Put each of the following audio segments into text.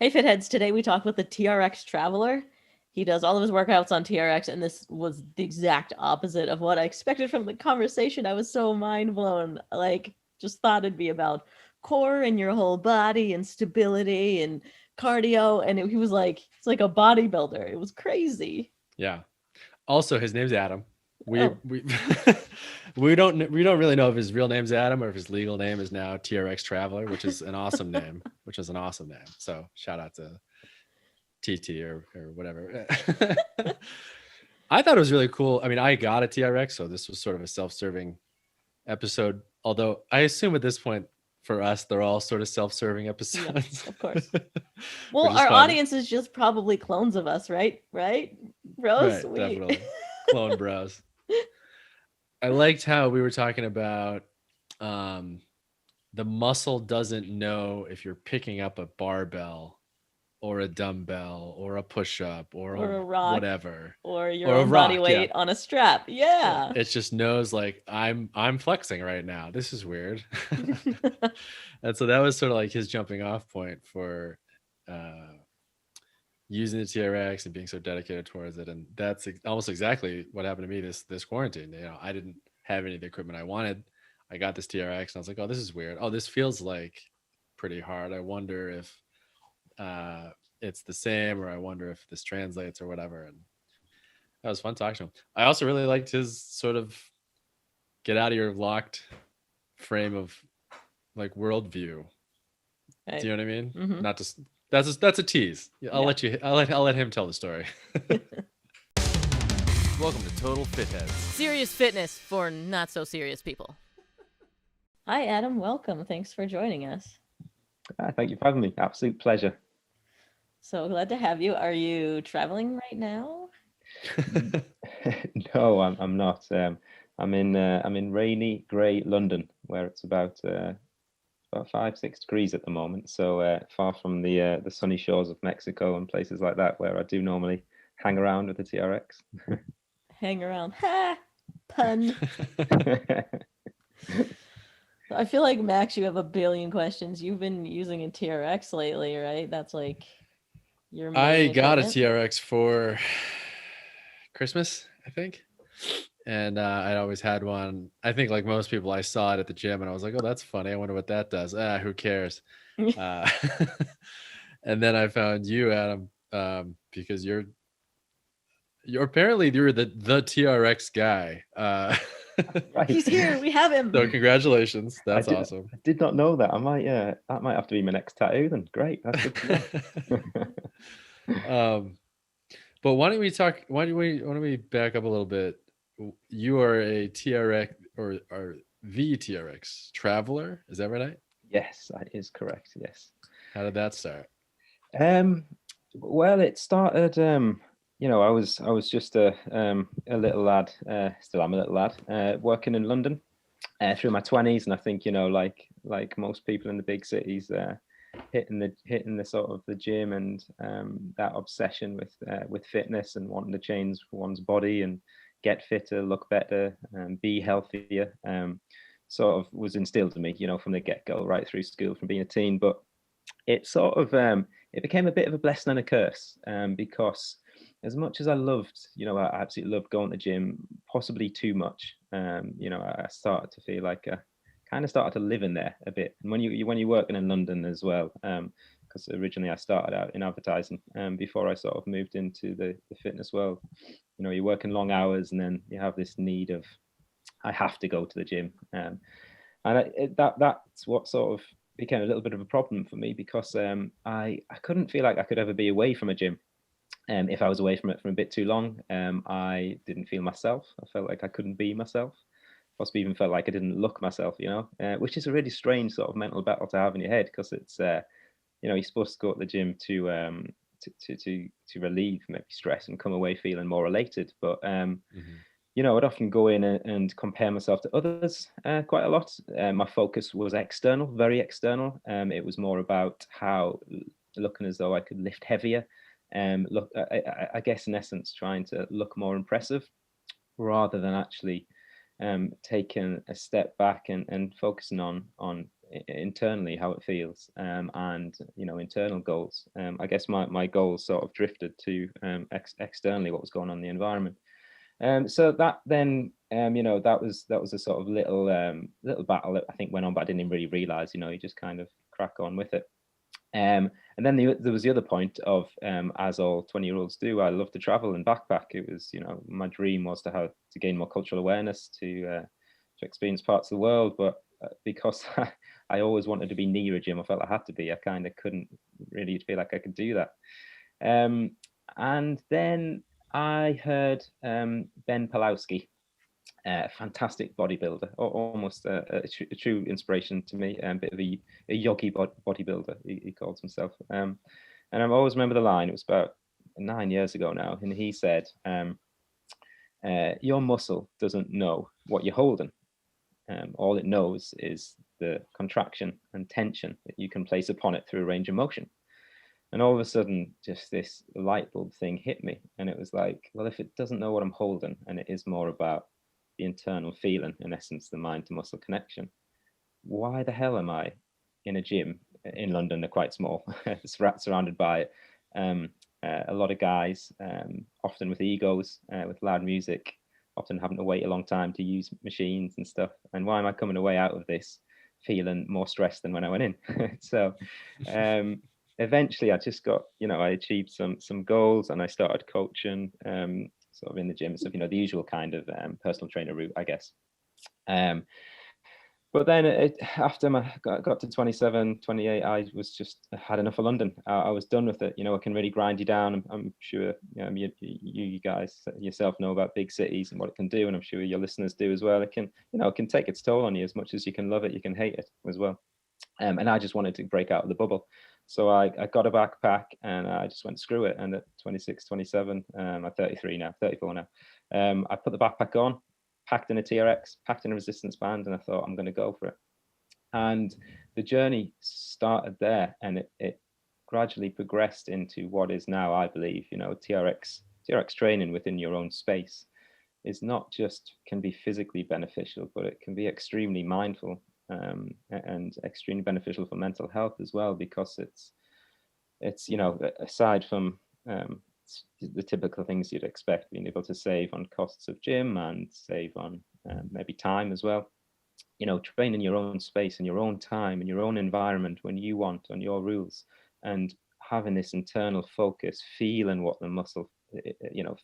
Hey Fitheads, today we talk with the TRX Traveller. He does all of his workouts on TRX, and this was the exact opposite of what I expected from the conversation. I was so mind blown. Like, just thought it'd be about core and your whole body and stability and cardio, and he was like, it's like a bodybuilder. It was crazy. Yeah. Also, his name's Adam. We Oh, we we don't really know if his real name's Adam or if his legal name is now TRX Traveller, which is an awesome name. So shout out to TT or whatever. I thought it was really cool. I mean, I got a TRX, so this was sort of a self-serving episode. Although I assume at this point for us, they're all sort of self-serving episodes. yeah, of course. Well, our audience is just probably clones of us, right? Right, bros? Right, definitely. Clone bros. I liked how we were talking about the muscle doesn't know if you're picking up a barbell or a dumbbell or a push-up or a rock, whatever, or your own body weight on a strap. Yeah. It just knows like I'm flexing right now. This is weird. And so that was sort of like his jumping off point for using the TRX and being so dedicated towards it. And that's almost exactly what happened to me this quarantine. You know, I didn't have any of the equipment I wanted. I got this TRX and I was like, oh, this is weird. Oh, this feels like pretty hard. I wonder if it's the same, or I wonder if this translates or whatever. And that was fun talking to him. I also really liked his sort of get out of your locked frame of like worldview. Right. Do you know what I mean? Mm-hmm. Not just that's a tease. I'll let him tell the story. Welcome to Total Fitheads. Serious fitness for not so serious people. Hi Adam, welcome. Thanks for joining us. Thank you for having me. Absolute pleasure. So glad to have you. Are you traveling right now? No, I'm not. I'm in rainy, grey London, where it's about 5-6 degrees at the moment. So far from the sunny shores of Mexico and places like that, where I do normally hang around with the TRX. Hang around, ha! Pun. I feel like Max, you have a billion questions. You've been using a TRX lately, right? That's like your main I got a equipment? TRX for Christmas, I think. And I'd always had one. I think like most people, I saw it at the gym and I was like, oh, that's funny. I wonder what that does. Who cares? And then I found you, Adam, because you're apparently you're the TRX guy. Right. He's here. We have him. So congratulations. That's awesome. I did not know that. I might that might have to be my next tattoo then. Great. That's good to know. But why don't we back up a little bit? You are a TRX or the TRX Traveller, is that right? Yes, that is correct. Yes. How did that start? Well, it started. I was just a little lad. Still am a little lad. Working in London through my 20s, and I think like most people in the big cities, hitting the sort of the gym and that obsession with fitness and wanting to change one's body and get fitter, look better, and be healthier, sort of was instilled in me, from the get-go, right through school, from being a teen. But it sort of it became a bit of a blessing and a curse, because as much as I loved, I absolutely loved going to the gym, possibly too much. I started to feel like I kind of started to live in there a bit. And when you're working in London as well, because originally I started out in advertising before I sort of moved into the fitness world. You're working long hours and then you have this need of, I have to go to the gym. And that's what sort of became a little bit of a problem for me, because I couldn't feel like I could ever be away from a gym. If I was away from it for a bit too long, I didn't feel myself. I felt like I couldn't be myself. Possibly even felt like I didn't look myself, which is a really strange sort of mental battle to have in your head, because it's, you're supposed to go to the gym to relieve maybe stress and come away feeling more elated. But, I'd often go in and compare myself to others quite a lot. My focus was external, very external. It was more about looking as though I could lift heavier. I guess in essence, trying to look more impressive rather than actually taking a step back and focusing on internally how it feels, and internal goals. I guess my goals sort of drifted to externally what was going on in the environment. So that then, that was a sort of little battle that I think went on, but I didn't even really realize. You just kind of crack on with it. And then there was the other point of, as all 20-year-olds do, I love to travel and backpack. It was, my dream was to gain more cultural awareness, to experience parts of the world. But because I always wanted to be near a gym, I felt I had to be. I kind of couldn't really feel like I could do that. And then I heard Ben Palowski, fantastic bodybuilder, almost a true inspiration to me, a bit of a yogi bodybuilder, he calls himself. And I always remember the line, it was about 9 years ago now, and he said, your muscle doesn't know what you're holding. All it knows is the contraction and tension that you can place upon it through a range of motion. And all of a sudden, just this light bulb thing hit me. And it was like, well, if it doesn't know what I'm holding, and it is more about the internal feeling, in essence, the mind to muscle connection, why the hell am I in a gym in London? They're quite small, surrounded by a lot of guys, often with egos, with loud music, often having to wait a long time to use machines and stuff. And why am I coming away out of this feeling more stressed than when I went in? So eventually I just got, I achieved some goals, and I started coaching sort of in the gym, so the usual kind of personal trainer route, I guess. But then after I got to 27, 28, I had enough of London. I was done with it. It can really grind you down. I'm sure you guys yourself know about big cities and what it can do, and I'm sure your listeners do as well. It can take its toll on you. As much as you can love it, you can hate it as well. And I just wanted to break out of the bubble. So I got a backpack, and I just went, screw it. And at 26, 27, I'm 33 now, 34 now. I put the backpack on, packed in a TRX, packed in a resistance band, and I thought, I'm going to go for it. And the journey started there, and it gradually progressed into what is now, I believe, TRX training within your own space is not just can be physically beneficial, but it can be extremely mindful, and extremely beneficial for mental health as well, because it's aside from the typical things you'd expect, being able to save on costs of gym and save on maybe time as well, train in your own space, in your own time, in your own environment, when you want, on your rules, and having this internal focus, feeling what the muscle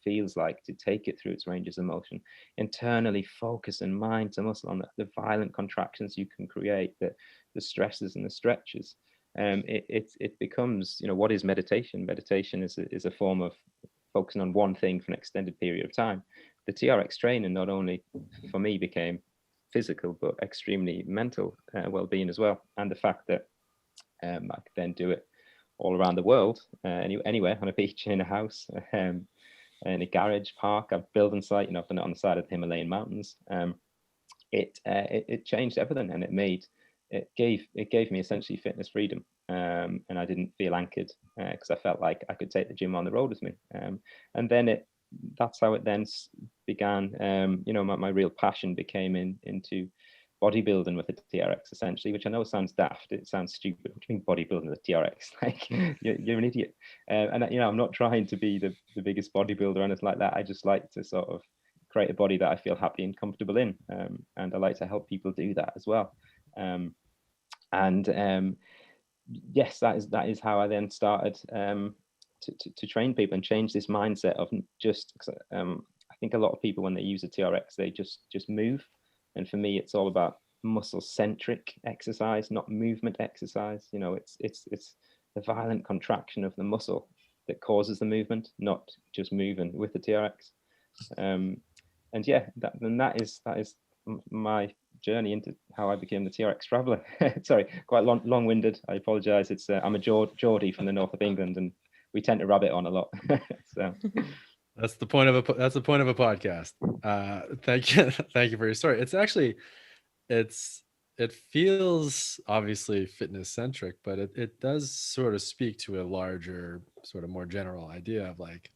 feels like, to take it through its ranges of motion, internally focusing mind to muscle on the violent contractions you can create, the stresses and the stretches. It becomes, what is meditation? Meditation is a form of focusing on one thing for an extended period of time. The TRX training not only for me became physical, but extremely mental well-being as well. And the fact that I could then do it all around the world, anywhere, on a beach, in a house, in a garage, park, a building site, I've done it on the side of the Himalayan mountains. It changed everything, and it gave me essentially fitness freedom, and I didn't feel anchored, because I felt like I could take the gym on the road with me. And then that's how it then began. My real passion became into bodybuilding with the TRX, essentially, which I know sounds daft. It sounds stupid. What do you mean bodybuilding with the TRX? Like, you're an idiot. And I'm not trying to be the biggest bodybuilder or anything like that. I just like to sort of create a body that I feel happy and comfortable in, and I like to help people do that as well. Yes, that is how I then started to train people and change this mindset of just. I think a lot of people, when they use a TRX, they just move, and for me, it's all about muscle-centric exercise, not movement exercise. It's the violent contraction of the muscle that causes the movement, not just moving with the TRX. And yeah, that is my journey into how I became the TRX Traveller. Sorry, quite long-winded. I apologise. It's I'm a Geordie from the north of England, and we tend to rabbit on a lot. So that's the point of a podcast. Thank you for your story. It's actually it feels obviously fitness centric, but it does sort of speak to a larger, sort of more general idea of, like,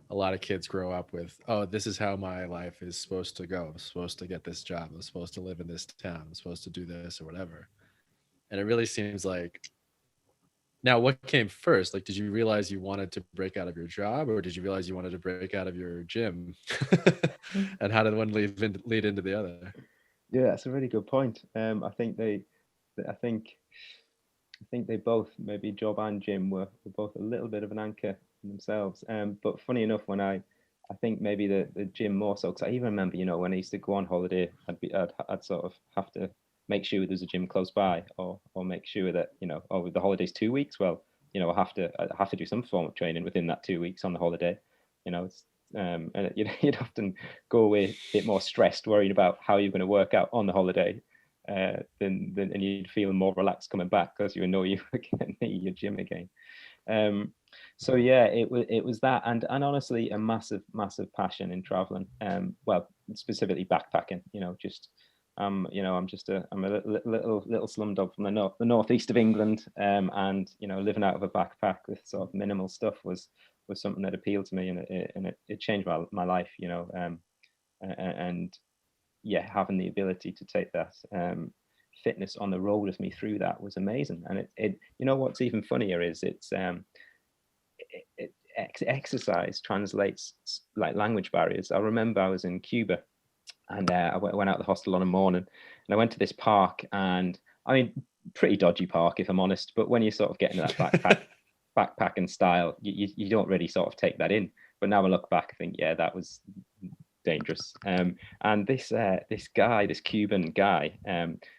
a lot of kids grow up with, oh, this is how my life is supposed to go. I'm supposed to get this job. I'm supposed to live in this town. I'm supposed to do this or whatever. And it really seems like, now what came first? Like, did you realize you wanted to break out of your job, or did you realize you wanted to break out of your gym? And how did one lead into the other? Yeah, that's a really good point. I think I think they both, maybe job and gym, were both a little bit of an anchor in themselves. But funny enough, I think maybe the gym more so, because I even remember, when I used to go on holiday, I'd sort of have to make sure there's a gym close by, or make sure that, oh, the holiday's 2 weeks. Well, I have to do some form of training within that 2 weeks on the holiday. It's and you'd often go away a bit more stressed, worrying about how you're going to work out on the holiday, and you'd feel more relaxed coming back because you know you were getting your gym again. So yeah, it was that, and honestly, a massive passion in traveling. Well, specifically backpacking. I'm a little slumdog from the northeast of England, and living out of a backpack with sort of minimal stuff was something that appealed to me, and it changed my life. And yeah, having the ability to take that fitness on the road with me through that was amazing. And it what's even funnier is exercise translates like language barriers. I remember I was in Cuba, and I went out of the hostel on a morning, and I went to this park, and I mean, pretty dodgy park if I'm honest, but when you sort of get into that backpacking style, you don't really sort of take that in. But now I look back, I think, yeah, that was dangerous. And this Cuban guy,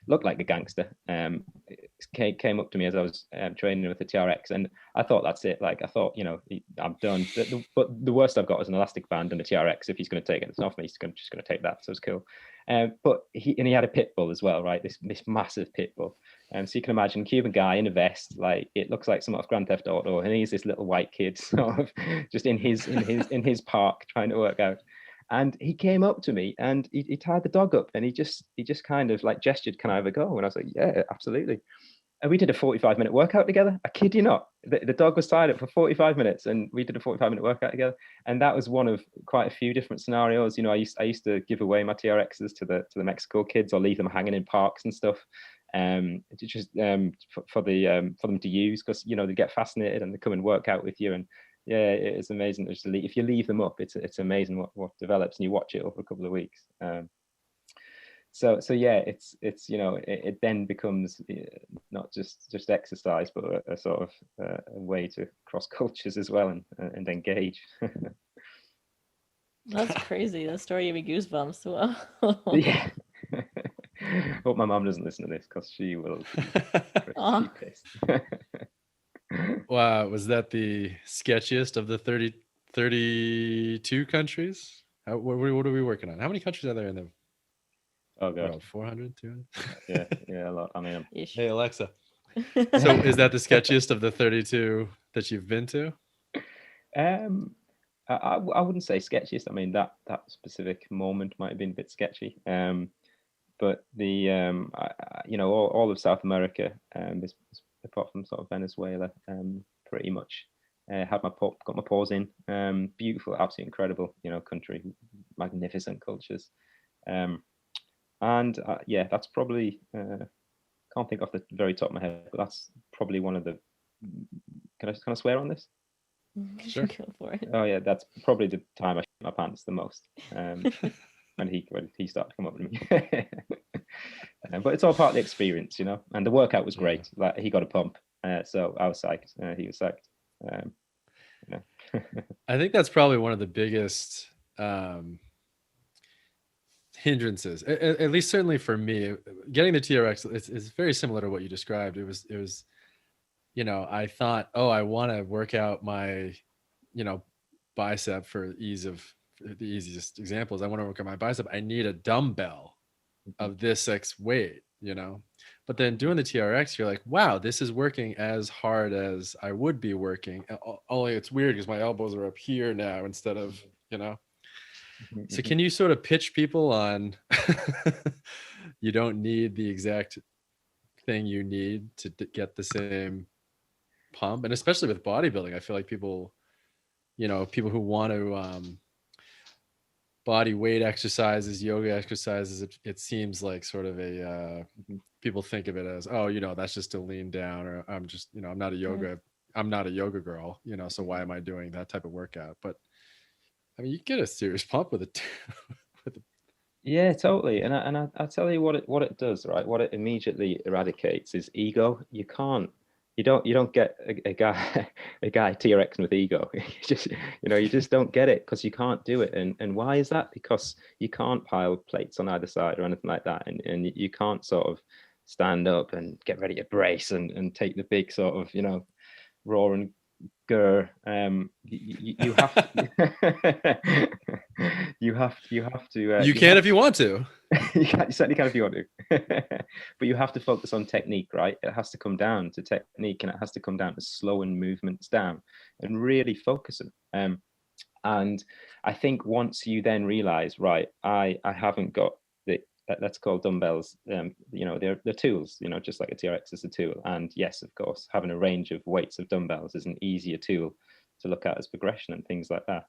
looked like a gangster. Came up to me as I was training with the TRX, and I thought, that's it. Like, I thought, I'm done. But the worst I've got is an elastic band and a TRX. If he's going to take it off me, he's just going to take that. So it's cool. But he had a pit bull as well, right? This massive pit bull. So you can imagine, Cuban guy in a vest, like it looks like some of Grand Theft Auto, and he's this little white kid, sort of just in his park trying to work out. And he came up to me, and he tied the dog up, and he just kind of like gestured, "Can I have a go?" And I was like, "Yeah, absolutely." And we did a 45-minute workout together. I kid you not. The dog was tied up for 45 minutes, and we did a 45-minute workout together. And that was one of quite a few different scenarios. I used to give away my TRXs to the Mexico kids, or leave them hanging in parks and stuff, just for them to use, because they get fascinated and they come and work out with you. And yeah, it's amazing. If you leave them up, it's amazing what develops, and you watch it over a couple of weeks. So yeah, it then becomes not just exercise, but a sort of a way to cross cultures as well, and engage. That's crazy. That story gave me goosebumps. Wow. Yeah. Hope my mom doesn't listen to this, because she will be pretty pissed. Wow, was that the sketchiest of the 32 countries? What are we working on? How many countries are there in the Oh god, 400, 200? yeah, a lot. I mean, hey Alexa. So is that the sketchiest of the 32 that you've been to? I wouldn't say sketchiest. I mean, that specific moment might have been a bit sketchy. But the all of South America, apart from sort of Venezuela, pretty much got my paws in. Beautiful, absolutely incredible, country, magnificent cultures. And yeah, that's probably, can't think off the very top of my head, but that's probably one of the. Can I swear on this? Sure. Go for it. Oh yeah, that's probably the time I shit my pants the most. When he started to come up with me. But it's all part of the experience, and the workout was great. Like, he got a pump, so I was psyched. He was psyched. I think that's probably one of the biggest hindrances, at least certainly for me. Getting the TRX is very similar to what you described. It was I thought, oh, I want to work out my bicep. For the easiest examples, I want to work on my bicep. I need a dumbbell of this X weight, but then doing the TRX, you're like, wow, this is working as hard as I would be working, only it's weird because my elbows are up here now instead of so can you sort of pitch people on you don't need the exact thing you need to get the same pump? And especially with bodybuilding, I feel like people who want to body weight exercises, yoga exercises, it seems like sort of a people think of it as, oh, that's just to lean down, or I'm just, I'm not a yoga girl, so why am I doing that type of workout? But I mean, you get a serious pump with it too. Yeah, totally. And I tell you what it does, right? What it immediately eradicates is ego. You don't get a guy a guy TRXing with ego. You just don't get it because you can't do it. And why is that? Because you can't pile plates on either side or anything like that. And you can't sort of stand up and get ready to brace and take the big sort of, roar and Gur, you have to, You can if you want to. you certainly can if you want to, but you have to focus on technique, right? It has to come down to technique, and it has to come down to slowing movements down and really focusing. And I think once you then realize, right, I haven't got the, let's call dumbbells, they're tools, just like a TRX is a tool. And yes, of course, having a range of weights of dumbbells is an easier tool to look at as progression and things like that.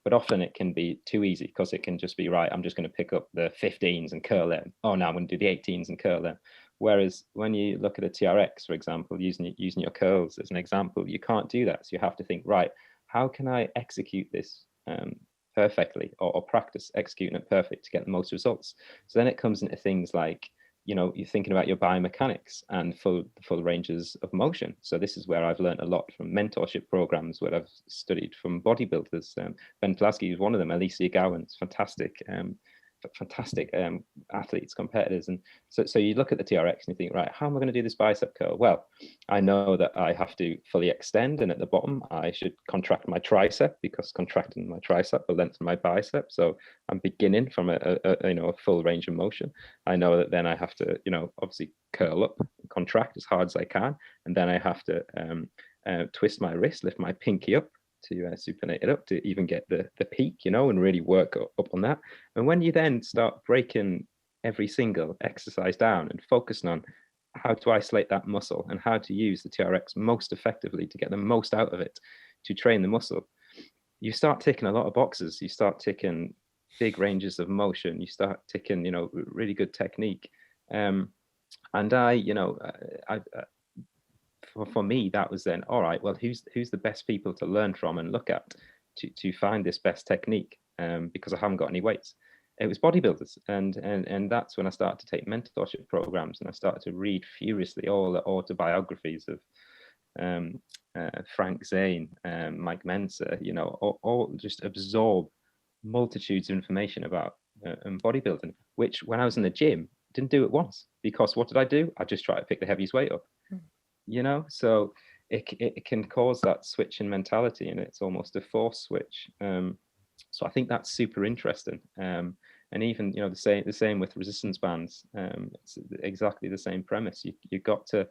But often it can be too easy because it can just be, right, I'm just going to pick up the 15s and curl them. Oh, now I'm going to do the 18s and curl them. Whereas when you look at a TRX, for example, using your curls as an example, you can't do that. So you have to think, right, how can I execute this perfectly, or practice executing it perfect to get the most results? So then it comes into things like, you're thinking about your biomechanics and full ranges of motion. So this is where I've learned a lot from mentorship programs, where I've studied from bodybuilders. Ben Pulaski is one of them. Alicia Gowan's fantastic athletes, competitors. And so you look at the TRX and you think, right, how am I going to do this bicep curl? Well, I know that I have to fully extend, and at the bottom I should contract my tricep, because contracting my tricep will lengthen my bicep. So I'm beginning from a full range of motion. I know that then I have to, obviously curl up, contract as hard as I can, and then I have to twist my wrist, lift my pinky up to supinate it up to even get the peak, and really work up on that. And when you then start breaking every single exercise down and focusing on how to isolate that muscle and how to use the TRX most effectively to get the most out of it, to train the muscle, you start ticking a lot of boxes. You start ticking big ranges of motion. You start ticking, really good technique. And for me, that was then, all right, well, who's the best people to learn from and look at to find this best technique? Because I haven't got any weights. It was bodybuilders, and that's when I started to take mentorship programs, and I started to read furiously all the autobiographies of Frank Zane, Mike Mensa, all just absorb multitudes of information about bodybuilding, which when I was in the gym, didn't do it once, because what did I do? I just tried to pick the heaviest weight up. So it can cause that switch in mentality, and it's almost a force switch. So I think that's super interesting. And even the same with resistance bands. It's exactly the same premise. You got to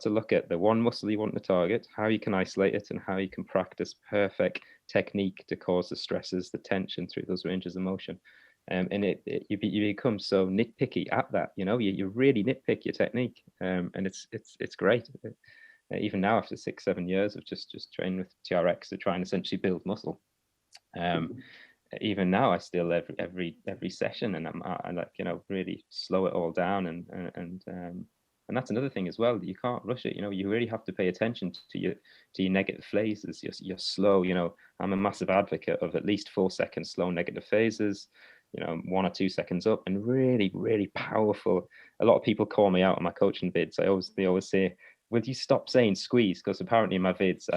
look at the one muscle you want to target, how you can isolate it, and how you can practice perfect technique to cause the stresses, the tension through those ranges of motion. And you become so nitpicky at that. You really nitpick your technique, and it's great. Even now, after 6-7 years of just training with TRX to try and essentially build muscle, even now I still every session, and I like really slow it all down, and that's another thing as well. You can't rush it. You really have to pay attention to your negative phases. You're slow. I'm a massive advocate of at least 4 seconds slow negative phases. 1 or 2 seconds up, and really, really powerful. A lot of people call me out on my coaching vids. They always say, "Will you stop saying squeeze?" Because apparently in my vids,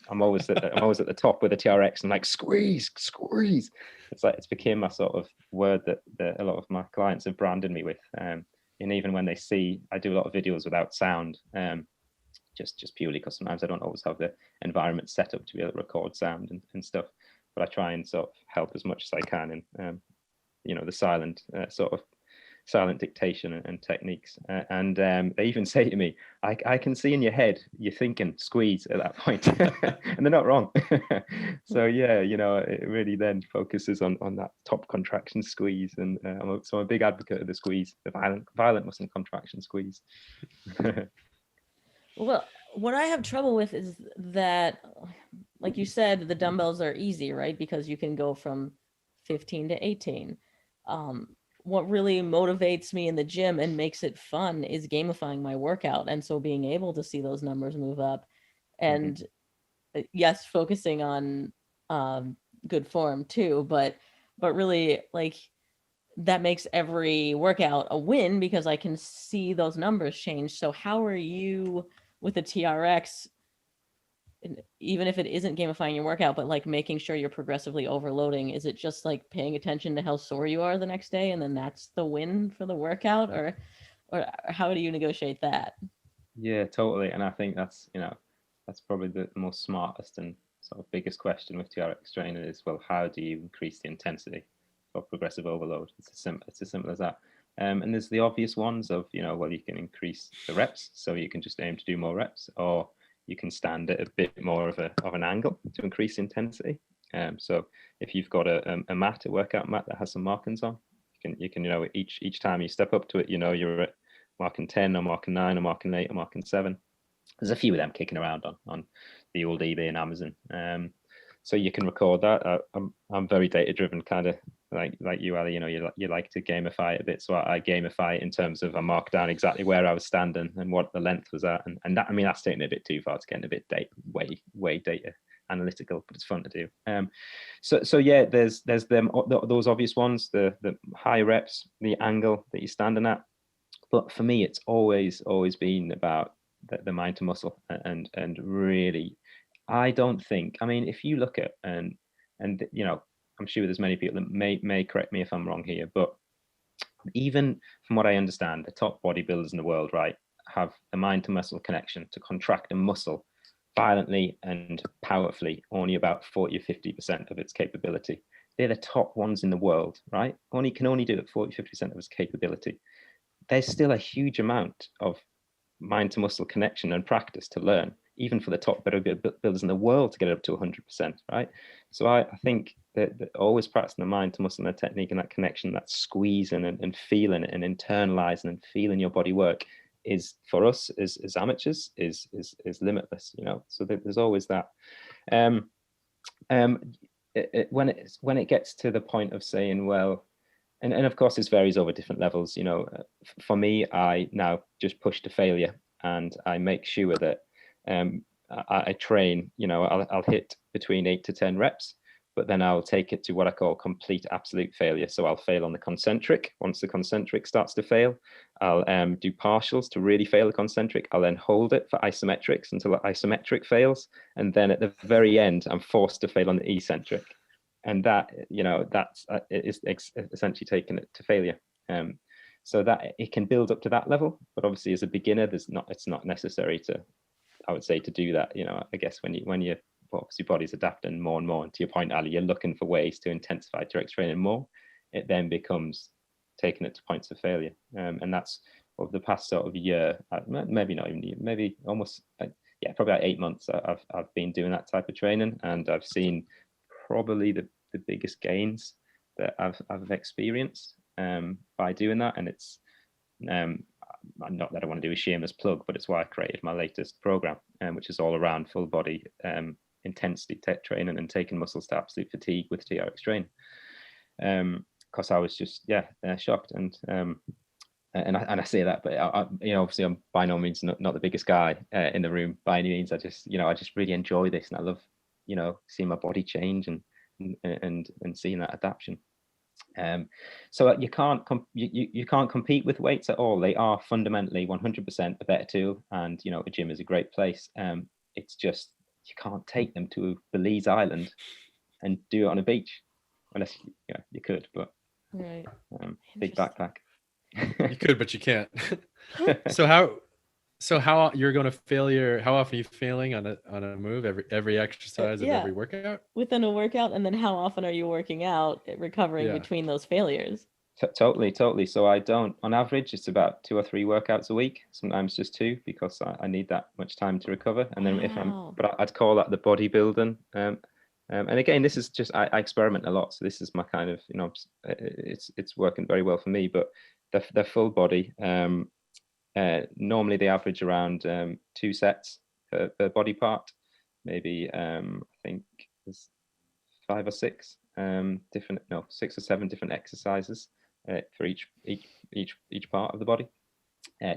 I'm always at the top with the TRX, and like squeeze. It's like it's become my sort of word that a lot of my clients have branded me with. And even when they see, I do a lot of videos without sound, just purely because sometimes I don't always have the environment set up to be able to record sound and stuff. But I try and sort of help as much as I can in the silent silent dictation and techniques. And they even say to me, I can see in your head you're thinking squeeze at that point. And they're not wrong. So yeah, it really then focuses on that top contraction squeeze. And I'm a big advocate of the squeeze, the violent muscle contraction squeeze. Well, what I have trouble with is that, like you said, the dumbbells are easy, right? Because you can go from 15 to 18. what really motivates me in the gym and makes it fun is gamifying my workout. And so being able to see those numbers move up and yes, focusing on good form too, but really like that makes every workout a win because I can see those numbers change. So how are you with the TRX, even if it isn't gamifying your workout, but like making sure you're progressively overloading? Is it just like paying attention to how sore you are the next day and then that's the win for the workout, or how do you negotiate that? Yeah, totally. And I think that's, that's probably the most smartest and sort of biggest question with TRX training is, well, how do you increase the intensity of progressive overload? It's as simple as that. And there's the obvious ones of, well, you can increase the reps, so you can just aim to do more reps, or you can stand at a bit more of an angle to increase the intensity. So if you've got a workout mat that has some markings on, you can each time you step up to it, you're at marking 10 or marking 9 or marking 8 or marking 7. There's a few of them kicking around on the old eBay and Amazon. So you can record that. I'm very data driven, kind of like you, Ali. You like to gamify it a bit. So I gamify it in terms of I mark down exactly where I was standing and what the length was at. And that, I mean, that's taking it a bit too far. It's getting a bit way data analytical, but it's fun to do. So yeah, there's those obvious ones, the high reps, the angle that you're standing at. But for me, it's always been about the mind to muscle, and really, I don't think. I mean, if you look at and I'm sure there's many people that may correct me if I'm wrong here, but even from what I understand, the top bodybuilders in the world, right, have the mind to muscle connection to contract a muscle violently and powerfully only about 40 or 50% of its capability. They're the top ones in the world, right? Can only do it 40, 50% of its capability. There's still a huge amount of mind to muscle connection and practice to learn, even for the top builders in the world to get it up to 100%, right? So I think that always practicing the mind to muscle and the technique and that connection, that squeezing and feeling it and internalizing and feeling your body work is, for us as amateurs, is limitless, So there's always that. When it gets to the point of saying, well, and of course this varies over different levels, for me, I now just push to failure, and I make sure that I train, I'll hit between 8 to 10 reps, but then I'll take it to what I call complete absolute failure. So I'll fail on the concentric. Once the concentric starts to fail, I'll do partials to really fail the concentric. I'll then hold it for isometrics until the isometric fails. And then at the very end, I'm forced to fail on the eccentric. And that, that's essentially taking it to failure. So that it can build up to that level, but obviously as a beginner, it's not necessary to, I would say, to do that. I guess when you obviously body's adapting more and more, and to your point, Ali, you're looking for ways to intensify TRX training more. It then becomes taking it to points of failure, and that's over the past sort of year, maybe not even, maybe almost, probably about 8 months. I've been doing that type of training, and I've seen probably the biggest gains that I've experienced by doing that. And it's not that I want to do a shameless plug, but it's why I created my latest program, which is all around full body intensity tech training and taking muscles to absolute fatigue with TRX training. Because I was just shocked, and I say that, but obviously I'm by no means not the biggest guy in the room by any means. I just really enjoy this, and I love seeing my body change and seeing that adaptation. So you can't compete with weights at all. They are fundamentally 100% a better tool, and a gym is a great place. It's just you can't take them to Belize Island and do it on a beach, unless you could, but Right. big backpack. You could, but you can't. So how you're going to failure? How often are you failing on a move every exercise of every workout? Within a workout, and then how often are you working out, recovering between those failures? Totally. So I don't, on average, it's about 2 or 3 workouts a week. Sometimes just 2, because I need that much time to recover. And then I'd call that the bodybuilding. And again, this is just I experiment a lot. So this is my kind of it's working very well for me. But the full body. Normally they average around 2 sets per body part, maybe I think there's 5 or 6 6 or 7 different exercises for each part of the body.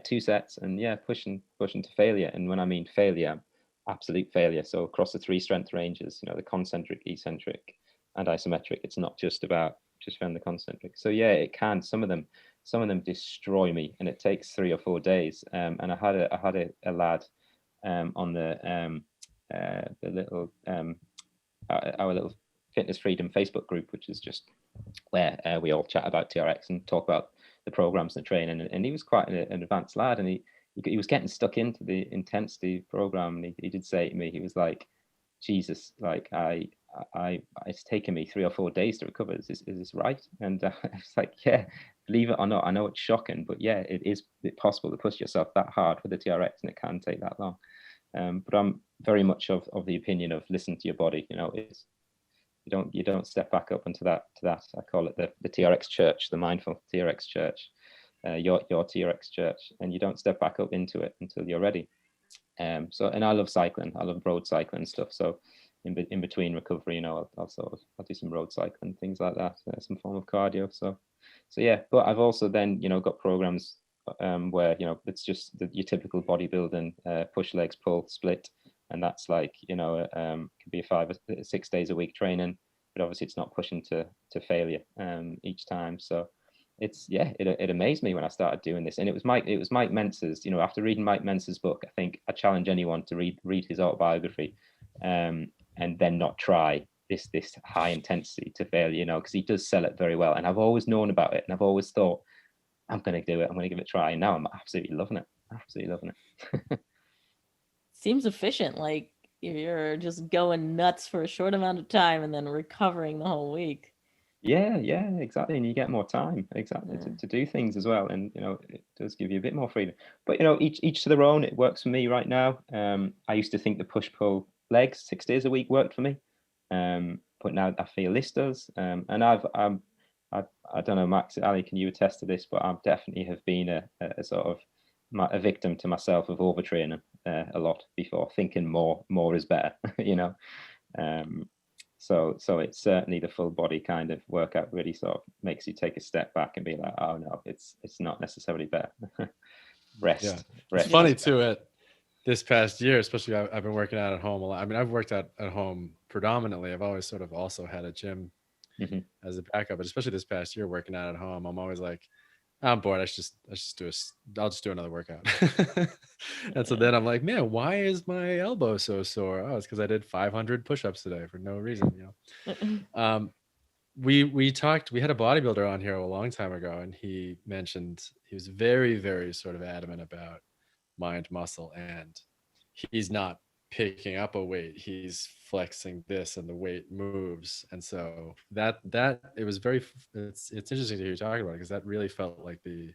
2 sets, and yeah, pushing to failure. And when I mean failure, absolute failure. So across the 3 strength ranges, the concentric, eccentric, and isometric. It's not just about the concentric. So yeah, it can. Some of them destroy me, and it takes 3 or 4 days. And I had a lad on the little our little Fitness Freedom Facebook group, which is just where we all chat about TRX and talk about the programs and training. And he was quite an advanced lad, and he was getting stuck into the intensity program. And he did say to me, he was like, Jesus, like it's taken me 3 or 4 days to recover. Is this right? And I was like, yeah, believe it or not, I know it's shocking, but yeah, it is possible to push yourself that hard with the TRX, and it can take that long. But I'm very much of the opinion of listen to your body. It's you don't step back up into that. I call it the TRX church, the mindful TRX church, your TRX church, and you don't step back up into it until you're ready. And I love cycling. I love road cycling stuff. So in between recovery, I'll do some road cycling, things like that, some form of cardio. So yeah. But I've also then got programs where it's just your typical bodybuilding, push, legs, pull, split. And that's like, could be 5 or 6 days a week training, but obviously it's not pushing to failure each time. So it amazed me when I started doing this. And it was Mike Mentz's, after reading Mike Mentz's book, I think I challenge anyone to read his autobiography and then not try this high intensity to failure, because he does sell it very well. And I've always known about it, and I've always thought, I'm going to do it. I'm going to give it a try. And now I'm absolutely loving it. Seems efficient. Like you're just going nuts for a short amount of time and then recovering the whole week. Yeah, exactly. And you get more time to do things as well. And it does give you a bit more freedom. But each to their own. It works for me right now. I used to think the push pull legs 6 days a week worked for me. But now I feel this does. And I don't know, Max, Ali, can you attest to this? But I definitely have been a sort of a victim to myself of overtraining a lot before, thinking more is better, So it's certainly the full body kind of workout really sort of makes you take a step back and be like, oh no, it's not necessarily better. Rest. It's funny too. This past year, especially, I've been working out at home a lot. I mean, I've worked out at home predominantly. I've always sort of also had a gym as a backup, but especially this past year working out at home, I'm always like, I'm bored. I'll just do another workout. And so then I'm like, man, why is my elbow so sore? Oh, it's because I did 500 push-ups today for no reason. We had a bodybuilder on here a long time ago, and he mentioned he was very, very sort of adamant about mind muscle, and he's not picking up a weight, he's flexing this and the weight moves. And so that it was it's interesting to hear you talking about it, because that really felt like the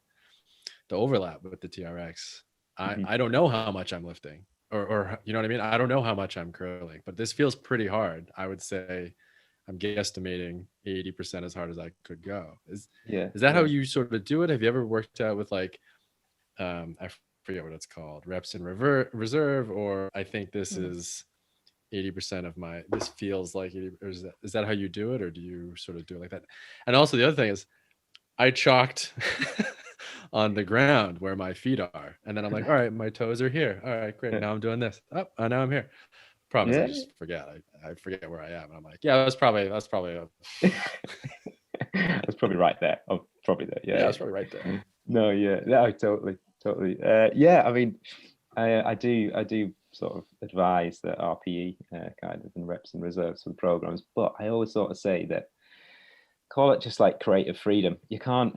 overlap with the TRX. I don't know how much I'm lifting, or you know what I mean, I don't know how much I'm curling, but this feels pretty hard. I would say I'm guesstimating 80% as hard as I could go. Is that how you sort of do it? Have you ever worked out with like I forget what it's called, reps in reserve, or I think this is 80% of this feels like 80, or is that how you do it, or do you sort of do it like that? And also the other thing is I chalked on the ground where my feet are, and then I'm like, all right, my toes are here, all right, great, now I'm doing this, now I'm here. Problem is I just forget. I forget where I am, and I'm like, yeah, that's probably that's probably right there. Oh, probably there. Yeah, that's probably right there. No, totally. Yeah, I mean, I do sort of advise the RPE kind of and reps and reserves for the programs, but I always sort of say that call it just like creative freedom. You can't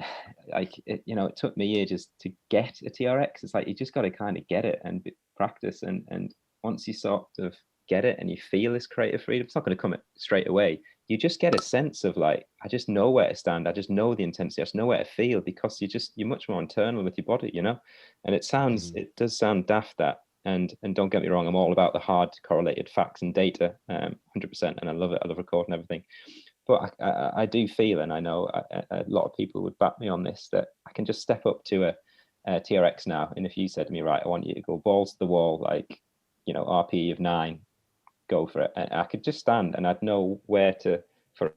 it took me ages to get a TRX. It's like you just got to kind of get it and practice, and once you sort of get it and you feel this creative freedom, it's not going to come straight away. You just get a sense of like, I just know where to stand. I just know the intensity. I just know where to feel, because you're much more internal with your body, and it does sound daft that, and don't get me wrong, I'm all about the hard correlated facts and data, 100%. And I love it. I love recording everything. But I do feel, and I know a lot of people would back me on this, that I can just step up to a TRX now. And if you said to me, right, I want you to go balls to the wall, like, RPE of 9, go for it. And I could just stand, and I'd know where to, for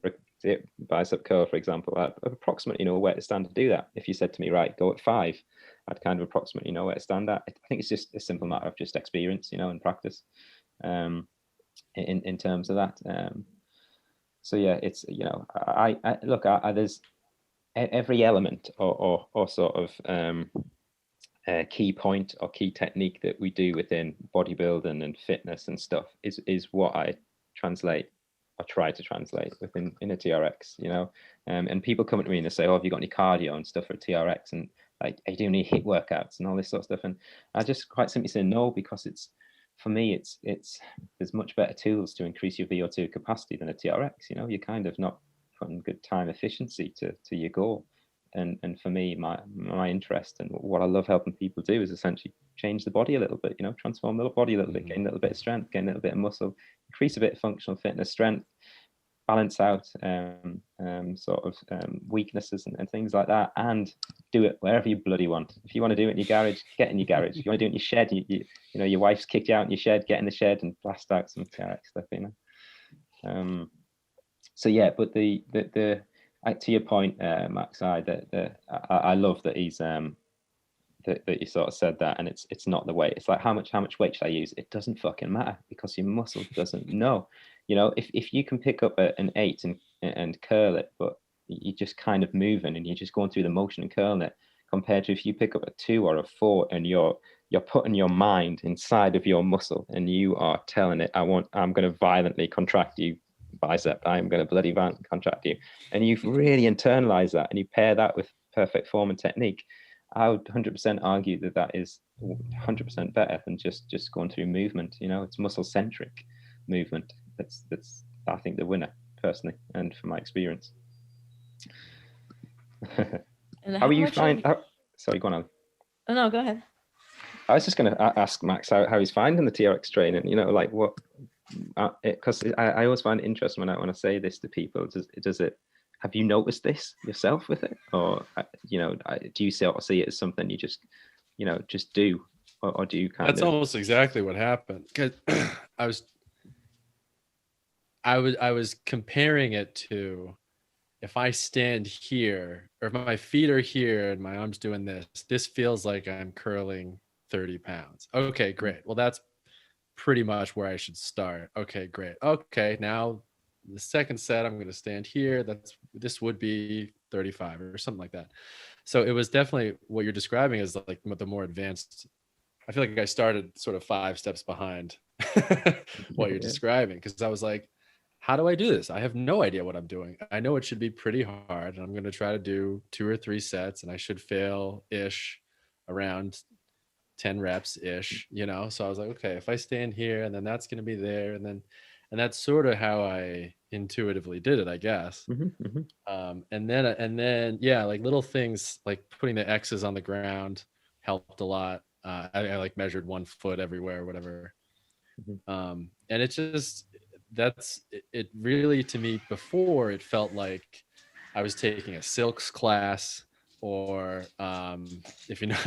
bicep curl, for example, I approximately know where to stand to do that. If you said to me, right, go at 5, I'd kind of approximately know where to stand at. I think it's just a simple matter of just experience, and practice in terms of that. So yeah, it's, I look, there's every element or sort of key point or key technique that we do within bodybuilding and fitness and stuff is what I translate or try to translate in a TRX, and people come to me and they say, oh, have you got any cardio and stuff for TRX, and like, are you doing any HIIT workouts and all this sort of stuff? And I just quite simply say no, because for me it's there's much better tools to increase your VO2 capacity than a TRX. You're kind of not putting good time efficiency to your goal. And for me, my interest and what I love helping people do is essentially change the body a little bit, transform the body a little bit, gain a little bit of strength, gain a little bit of muscle, increase a bit of functional fitness, strength, balance out sort of weaknesses and things like that, and do it wherever you bloody want. If you want to do it in your garage, get in your garage. If you want to do it in your shed, your wife's kicked you out in your shed, get in the shed and blast out some TRX stuff, So yeah, but the to your point, Max, I love that he's that you sort of said that, and it's not the weight. It's like, how much weight should I use? It doesn't fucking matter, because your muscle doesn't know. If you can pick up an 8 and curl it, but you're just kind of moving and you're just going through the motion and curling it, compared to if you pick up a 2 or a 4 and you're putting your mind inside of your muscle and you are telling it, I'm going to violently contract you bicep, I'm going to bloody violently contract you, and you've really internalized that, and you pair that with perfect form and technique, I would 100% argue that is 100% better than just going through movement. It's muscle centric movement that's I think the winner, personally, and from my experience. And how you find sorry, go on, Ali. Oh, no, go ahead. I was just going to ask Max how he's finding the TRX training, like what, because I always find it interesting when I say this to people. Does it, have you noticed this yourself with it, or do you see it as something you just just do, or do you kind of? That's almost exactly what happened, because I was comparing it to, if I stand here, or if my feet are here and my arm's doing this feels like I'm curling 30 pounds. Okay, great. Well, that's pretty much where I should start. Okay, great. Okay, now the second set, I'm going to stand here. This would be 35 or something like that. So it was definitely what you're describing is like the more advanced. I feel like I started sort of 5 steps behind what you're describing, because I was like, how do I do this? I have no idea what I'm doing. I know it should be pretty hard, and I'm going to try to do 2 or 3 sets, and I should fail ish around 10 reps ish, So I was like, okay, if I stand here, and then that's going to be there, and that's sort of how I intuitively did it, I guess. And then yeah, like little things like putting the X's on the ground helped a lot. I like measured 1 foot everywhere or whatever. And it just, it really, to me, before, it felt like I was taking a silks class, or if you know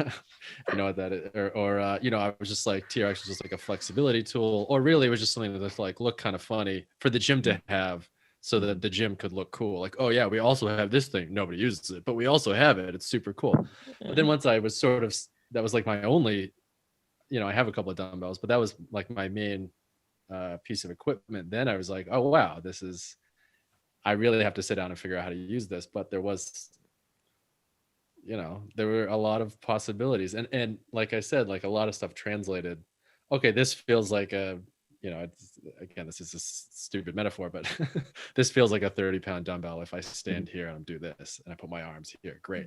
what that is, or I was just like, TRX was just like a flexibility tool, or really it was just something that like looked kind of funny for the gym to have, so that the gym could look cool. Like, oh yeah, we also have this thing, nobody uses it, but we also have it, it's super cool. But then once I was sort of, that was like my only, I have a couple of dumbbells, but that was like my main piece of equipment. Then I was like, oh wow, I really have to sit down and figure out how to use this. But there was, there were a lot of possibilities, and like I said, like a lot of stuff translated. Okay, this feels like a, again, this is a stupid metaphor, but this feels like a 30-pound dumbbell if I stand here and do this and I put my arms here. Great.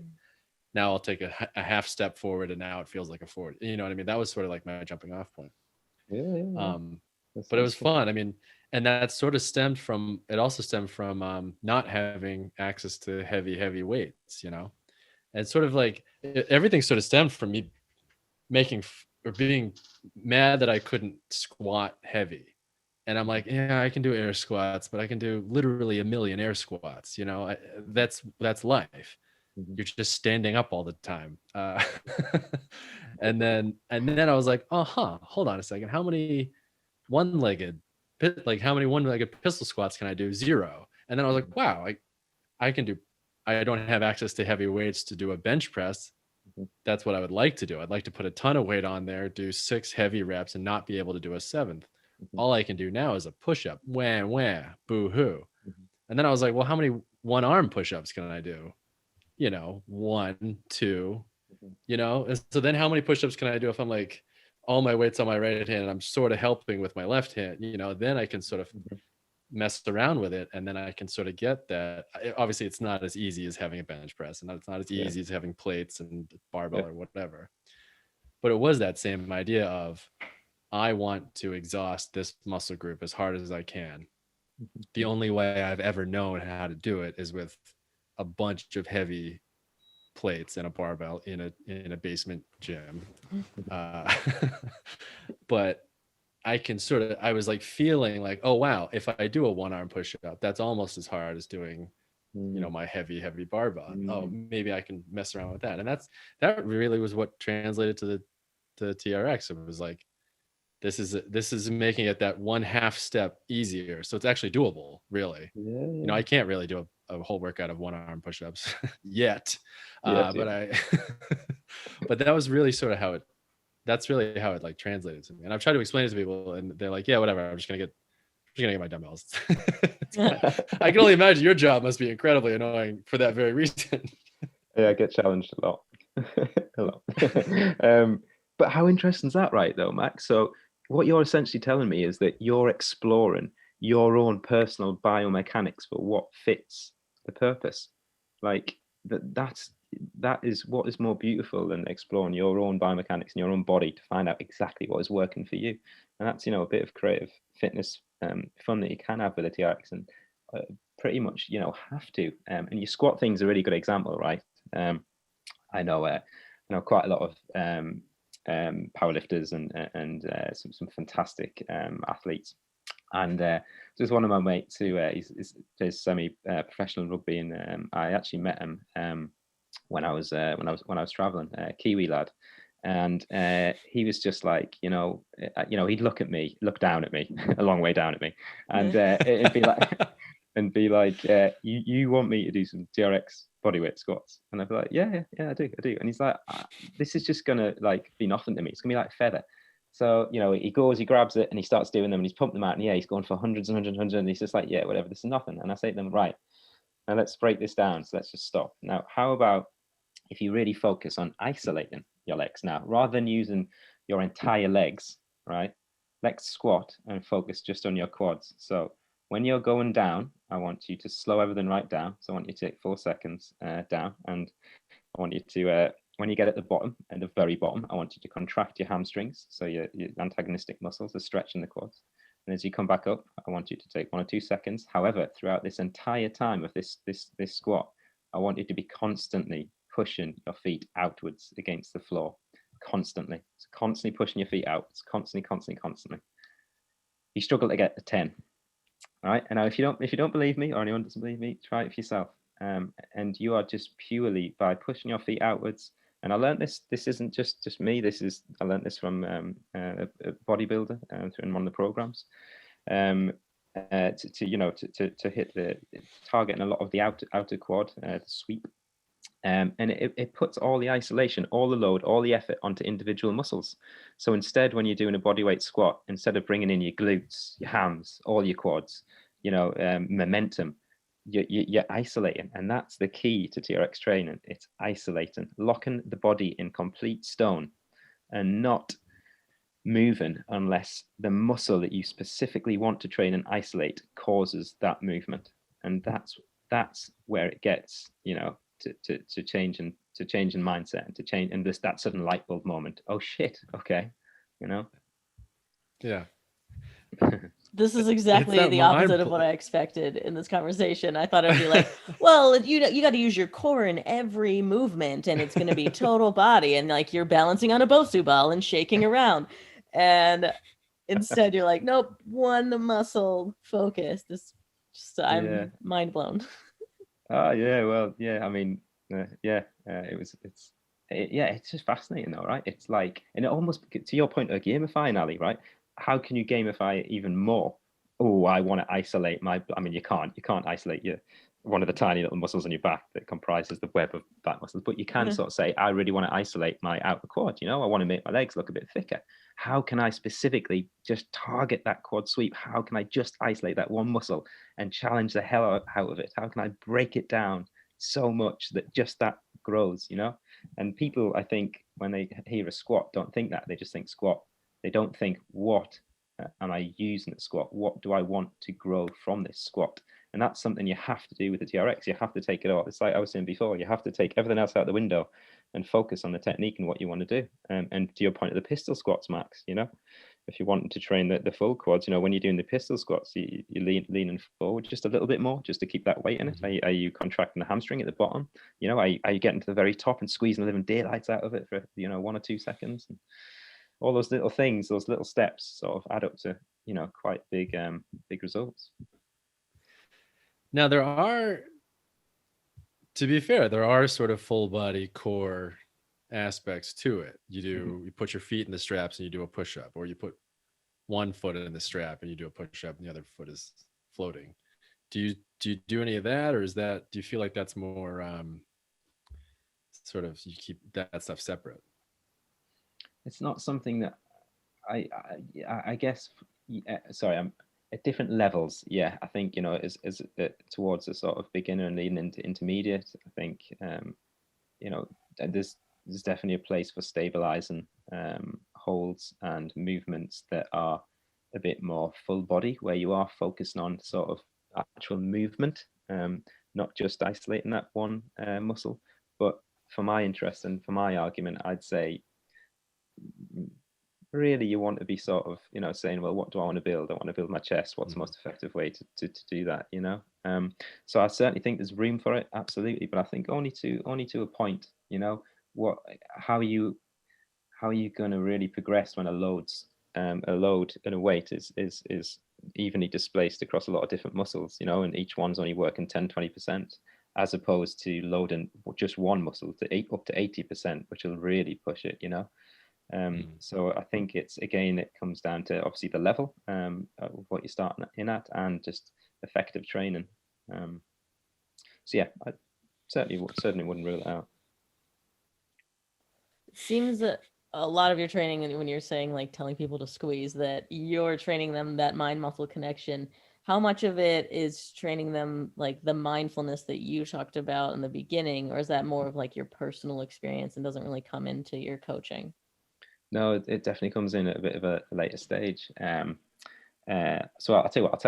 Now I'll take a half step forward, and now it feels like a 40. You know what I mean? That was sort of like my jumping off point. Yeah. But it was fun. I mean, and that sort of stemmed from not having access to heavy weights, and sort of like everything sort of stemmed from me being mad that I couldn't squat heavy. And I'm like, yeah, I can do air squats, but I can do literally a million air squats. That's life. You're just standing up all the time. And then I was like, hold on a second. How many one-legged pistol squats can I do? 0. And then I was like, wow, I can do, I don't have access to heavy weights to do a bench press. That's what I would like to do. I'd like to put a ton of weight on there, do 6 heavy reps and not be able to do a 7th. All I can do now is a push-up. Wah, wah, boo-hoo. And then I was like, well, how many one-arm push-ups can I do? 1, 2, And so then how many push-ups can I do if I'm like, all my weight's on my right hand and I'm sort of helping with my left hand, then I can sort of mess around with it, and then I can sort of get that. Obviously it's not as easy as having a bench press, and it's not as easy as having plates and barbell or whatever, but it was that same idea of, I want to exhaust this muscle group as hard as I can. The only way I've ever known how to do it is with a bunch of heavy plates and a barbell in a basement gym. But I was like feeling like, oh wow, if I do a 1-arm push-up, that's almost as hard as doing my heavy barbell. Oh, maybe I can mess around with that. And that really was what translated to the TRX. It was like, this is making it that 1/2 step easier, so it's actually doable, really. I can't really do a whole workout of 1-arm push-ups yet. But but that was really sort of how it like translated to me. And I've tried to explain it to people, and they're like, yeah, whatever, I'm just gonna get my dumbbells. I can only imagine your job must be incredibly annoying for that very reason. I get challenged a lot. A lot. But how interesting is that, right, though, Max? So what you're essentially telling me is that you're exploring your own personal biomechanics for what fits the purpose. Like that is what is more beautiful than exploring your own biomechanics in your own body to find out exactly what is working for you. And that's a bit of creative fitness fun that you can have with a TRX, and pretty much have to. And your squat thing's a really good example, right? I know quite a lot of powerlifters and some fantastic athletes. And there's one of my mates who he plays semi-professional rugby, and I actually met him when I was traveling, Kiwi lad, and he was just like, he'd look down at me, a long way down at me, and it'd be like. And be like, you want me to do some TRX bodyweight squats? And I'd be like, yeah, I do. And he's like, this is just gonna like be nothing to me. It's gonna be like feather. So he grabs it and he starts doing them, and he's pumping them out, and he's going for hundreds and hundreds, and he's just like, yeah, whatever, this is nothing. And I say to them, right, now let's break this down. So let's just stop. Now, how about if you really focus on isolating your legs now, rather than using your entire legs, right? Let's squat and focus just on your quads. So when you're going down, I want you to slow everything right down. So I want you to take 4 seconds down, and I want you to, when you get at the bottom, at the very bottom, I want you to contract your hamstrings. So your antagonistic muscles are stretching the quads. And as you come back up, I want you to take 1 or 2 seconds. However, throughout this entire time of this squat, I want you to be constantly pushing your feet outwards against the floor, constantly. So constantly pushing your feet out. It's constantly. You struggle to get to 10. All right. And now if you don't believe me, or anyone doesn't believe me, try it for yourself. And you are just purely by pushing your feet outwards. And I learned this. This isn't just me. I learned this from a bodybuilder in one of the programs. To hit the targeting a lot of the outer quad, the sweep. And it puts all the isolation, all the load, all the effort onto individual muscles. So instead, when you're doing a bodyweight squat, instead of bringing in your glutes, your hams, all your quads, momentum, you're isolating. And that's the key to TRX training. It's isolating, locking the body in complete stone and not moving unless the muscle that you specifically want to train and isolate causes that movement. And that's where it gets, to change in mindset, and to change, and that sudden light bulb moment. Oh shit, okay, Yeah. This is exactly the opposite of what I expected in this conversation. I thought it would be like, well, you got to use your core in every movement, and it's going to be total body, and like you're balancing on a Bosu ball and shaking around. And instead, you're like, nope, one muscle focus. I'm mind blown. Oh yeah, well, yeah. I mean, it's just fascinating, though, right? It's like, and it almost, to your point of gamifying, Ali, right? How can you gamify it even more? oh, I want to isolate my, I mean, you can't isolate one of the tiny little muscles on your back that comprises the web of back muscles, but you can sort of say, I really want to isolate my outer quad, I want to make my legs look a bit thicker. How can I specifically just target that quad sweep? How can I just isolate that one muscle and challenge the hell out of it? How can I break it down so much that just that grows, And people, I think, when they hear a squat, don't think that. They just think squat. They don't think, what am I using the squat? What do I want to grow from this squat? And that's something you have to do with the TRX. You have to take it off. It's like I was saying before, you have to take everything else out the window and focus on the technique and what you want to do. And to your point of the pistol squats, Max, if you want to train the full quads, when you're doing the pistol squats, you leaning forward just a little bit more, just to keep that weight in it. Are you contracting the hamstring at the bottom? Are you getting to the very top and squeezing the living daylights out of it for 1 or 2 seconds? And all those little things, those little steps, sort of add up to quite big results. Now to be fair, there are sort of full body core aspects to it. You put your feet in the straps and you do a push-up, or you put one foot in the strap and you do a push-up and the other foot is floating. Do you do any of that, or do you feel like that's more sort of, you keep that stuff separate? It's not something that I guess, sorry, I'm at different levels. Yeah, I think, as towards a sort of beginner and leading into intermediate, I think, there's definitely a place for stabilizing holds and movements that are a bit more full body, where you are focusing on sort of actual movement, not just isolating that one muscle. But for my interest and for my argument, I'd say really you want to be sort of saying, well, what do I want to build? I want to build my chest. What's the most effective way to do that? So I certainly think there's room for it, absolutely, but I think only to a point. How are you going to really progress when a load and a weight is evenly displaced across a lot of different muscles, and each one's only working 10-20%, as opposed to loading just one muscle to up to 80%, which will really push it. So I think it comes down to obviously the level of what you're starting in at, and just effective training. So yeah, I certainly wouldn't rule it out. It seems that a lot of your training, when you're saying like telling people to squeeze, that you're training them that mind muscle connection. How much of it is training them like the mindfulness that you talked about in the beginning, or is that more of like your personal experience and doesn't really come into your coaching? No, it definitely comes in at a bit of a later stage. So I'll tell you what. I'll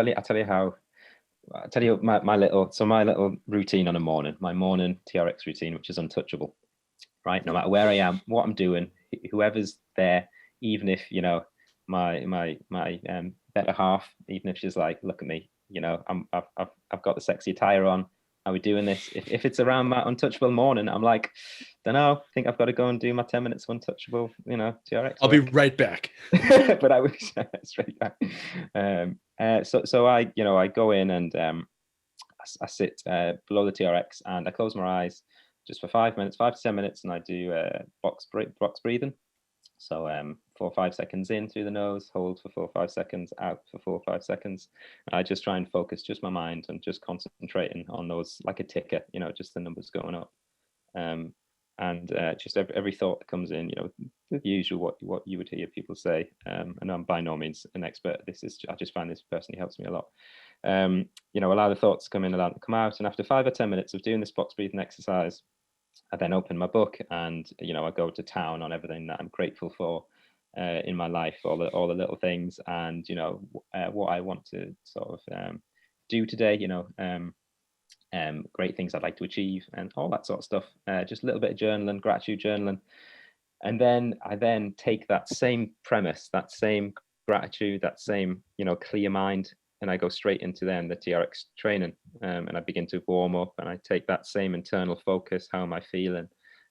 tell you my little routine on a morning. My morning TRX routine, which is untouchable. Right, no matter where I am, what I'm doing, whoever's there, even if my better half, even if she's like, look at me, I've got the sexy attire on. Are we doing this? If it's around my untouchable morning, I'm like, don't know. I think I've got to go and do my 10 minutes of untouchable, TRX. I'll be right back. But I wish straight back. So I go in and I sit below the TRX and I close my eyes just for 5 minutes, 5 to 10 minutes, and I do box breathing. So 4 or 5 seconds in through the nose, hold for 4 or 5 seconds, out for 4 or 5 seconds. I just try and focus just my mind and just concentrating on those, like a ticker, just the numbers going up. And just every thought that comes in, the usual what you would hear people say. And I'm by no means an expert at this. I just find this personally helps me a lot. Allow the thoughts to come in, allow them to come out. And after 5 or 10 minutes of doing this box breathing exercise, I then open my book and I go to town on everything that I'm grateful for in my life, all the little things, and what I want to sort of do today. Great things I'd like to achieve and all that sort of stuff. Just a little bit of journaling, gratitude journaling, and then I take that same premise, that same gratitude, that same clear mind, and I go straight into then the TRX training, and I begin to warm up, and I take that same internal focus. How am I feeling?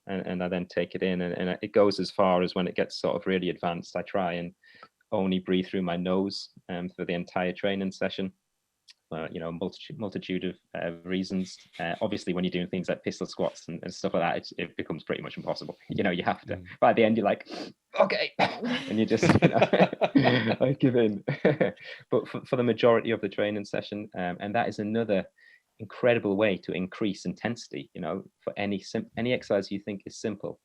And I then take it in, and it goes as far as when it gets sort of really advanced, I try and only breathe through my nose for the entire training session. for multitude of reasons. Obviously, when you're doing things like pistol squats and stuff like that, it becomes pretty much impossible. You have to. By the end, you're like, okay, and you just I give in. But for the majority of the training session, and that is another incredible way to increase intensity. For any exercise you think is simple,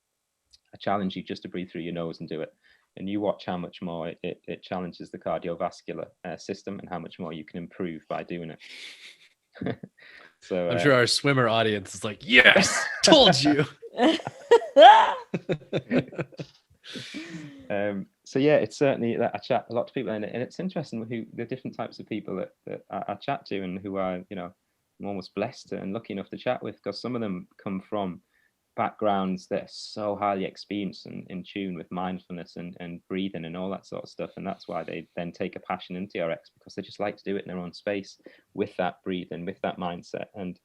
I challenge you just to breathe through your nose and do it. And you watch how much more it challenges the cardiovascular system and how much more you can improve by doing it. So I'm sure our swimmer audience is like, yes, told you. So yeah, it's certainly that I chat a lot to people, and it's interesting the different types of people that I chat to, and who I'm almost blessed and lucky enough to chat with, because some of them come from backgrounds that are so highly experienced and in tune with mindfulness and breathing and all that sort of stuff, and that's why they then take a passion in TRX, because they just like to do it in their own space with that breathing, with that mindset. And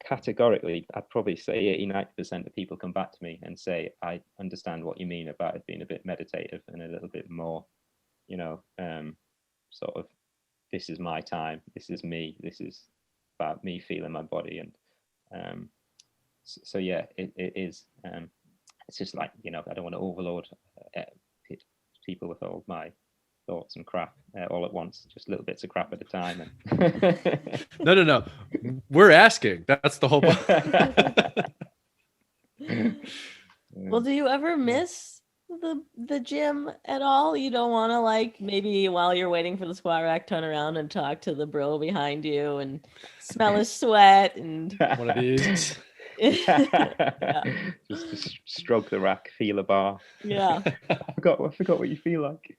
categorically, I'd probably say 80-90% of people come back to me and say, I understand what you mean about it being a bit meditative and a little bit more, sort of, this is my time, this is me, this is about me feeling my body. And so yeah, it is. It's just like, I don't want to overload people with all my thoughts and crap all at once, just little bits of crap at a time. And No. We're asking. That's the whole point. Well, do you ever miss the gym at all? You don't want to, maybe while you're waiting for the squat rack, turn around and talk to the bro behind you and smell his sweat and one of these. Just stroke the rack, feel a bar. Yeah. I forgot what you feel like.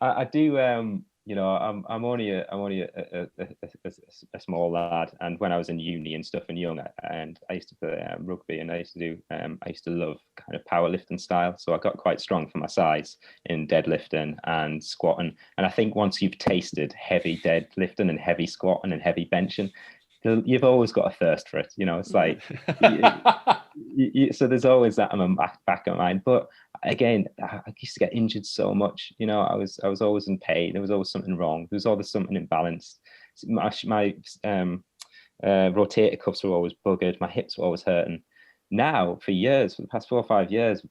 I do. I'm only a small lad, and when I was in uni and stuff and young, and I used to play rugby, and I used to love kind of powerlifting style. So I got quite strong for my size in deadlifting and squatting. And I think once you've tasted heavy deadlifting and heavy squatting and heavy benching, you've always got a thirst for it. It's like, so there's always that in my back of mind. But again, I used to get injured so much. I was always in pain. There was always something wrong. There was always something imbalanced. My rotator cuffs were always buggered. My hips were always hurting. Now, for years, for the past 4 or 5 years,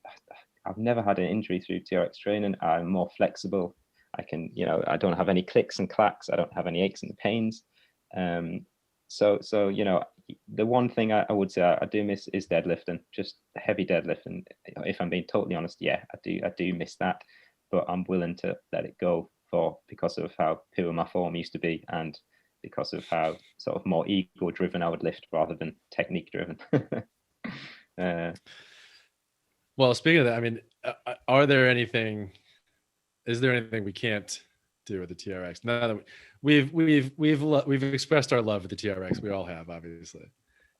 I've never had an injury through TRX training. I'm more flexible. I can, I don't have any clicks and clacks. I don't have any aches and pains. So the one thing I would say I do miss is deadlifting, just heavy deadlifting. If I'm being totally honest, yeah, I do miss that, but I'm willing to let it go because of how poor my form used to be, and because of how sort of more ego driven I would lift rather than technique driven. Well, speaking of that, I mean, is there anything we can't do with the TRX? Now that we've expressed our love for the TRX, we all have, obviously.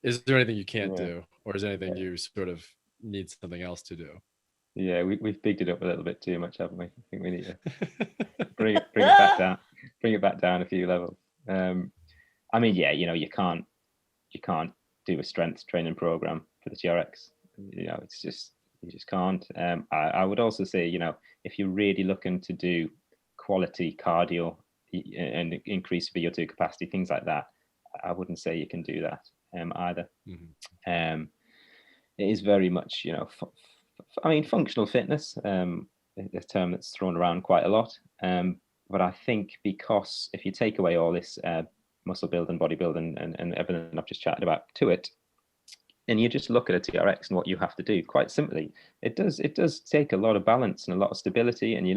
Is there anything you can't do, or is there anything you sort of need something else to do? Yeah, we've bigged it up a little bit too much, haven't we? I think we need to bring it back down, a few levels. I mean, yeah, you can't do a strength training program for the TRX. It's just, you just can't. I would also say, if you're really looking to do quality cardio and increase VO2 capacity, things like that, I wouldn't say you can do that either. Mm-hmm. It is very much, functional fitness, a term that's thrown around quite a lot. But I think because if you take away all this muscle building, bodybuilding, and everything I've just chatted about to it, and you just look at a TRX and what you have to do, quite simply, it does take a lot of balance and a lot of stability, and you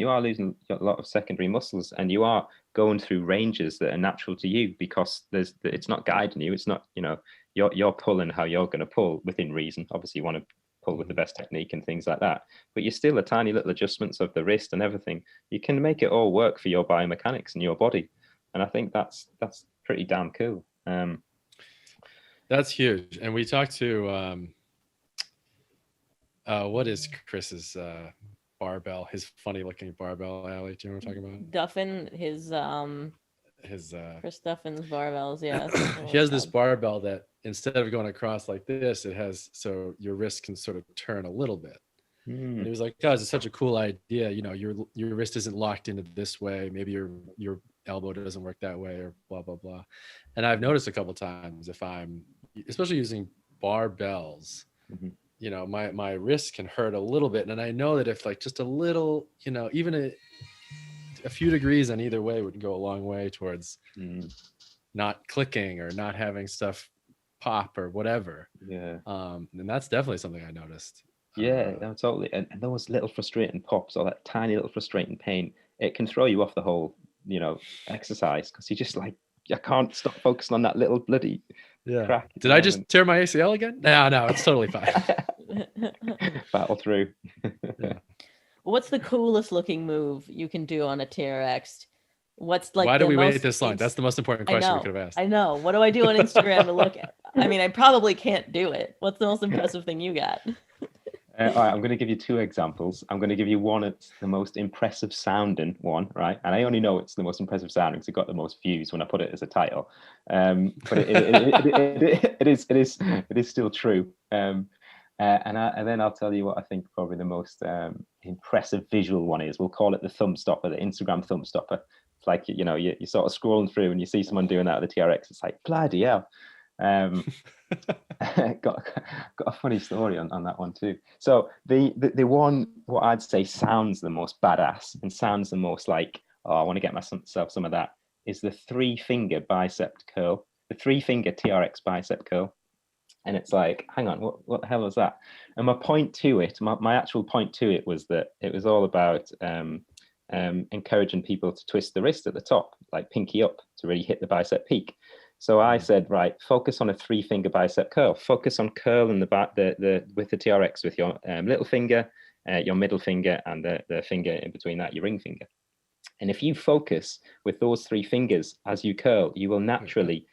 are losing a lot of secondary muscles, and you are going through ranges that are natural to you, because it's not guiding you. It's not, you're pulling how you're going to pull within reason. Obviously, you want to pull with the best technique and things like that, but you're still a tiny little adjustments of the wrist and everything. You can make it all work for your biomechanics and your body, and I think that's pretty damn cool. That's huge. And we talked to what is Chris's barbell, his funny looking barbell, Allie? Do you know what I'm talking about? Duffin, his Chris Duffin's barbells, yeah. He has this barbell that instead of going across like this, it has so your wrist can sort of turn a little bit. And he was like, guys, it's such a cool idea. Your wrist isn't locked into this way. Maybe your elbow doesn't work that way or blah blah blah. And I've noticed a couple times if I'm especially using barbells, Mhm. my wrist can hurt a little bit, and I know that if like just a little, even a few degrees on either way would go a long way towards Mm. not clicking or not having stuff pop or whatever. Yeah. And that's definitely something I noticed. Yeah, no, totally. And those little frustrating pops or that tiny little frustrating pain, it can throw you off the whole, exercise because you just like, I can't stop focusing on that little bloody Yeah. crack. Did I just tear my ACL again? No, it's totally fine. battle through? Yeah. What's the coolest looking move you can do on a TRX? What's like Why the do we most wait this long? That's the most important I question we know. could have asked. I know. What do I do on Instagram to look at? I mean, I probably can't do it. What's the most impressive thing you got? All right, I'm going to give you two examples. I'm going to give you one that's the most impressive sounding one, right? And I only know it's the most impressive sounding because it got the most views when I put it as a title. But it is still true. And then I'll tell you what I think probably the most impressive visual one is. We'll call it the thumb stopper, the Instagram thumb stopper. It's like, you're sort of scrolling through and you see someone doing that at the TRX. It's like, bloody hell. Got a funny story on that one too. So the one what I'd say sounds the most badass and sounds the most like, oh, I want to get myself some of that, is the 3-finger bicep curl, the 3-finger TRX bicep curl. And it's like, hang on, what the hell was that? And my point to it, my actual point to it was that it was all about encouraging people to twist the wrist at the top, like pinky up, to really hit the bicep peak. So I said, right, focus on a 3-finger bicep curl. Focus on curling the with the TRX with your little finger, your middle finger, and the finger in between that, your ring finger. And if you focus with those 3 fingers as you curl, you will naturally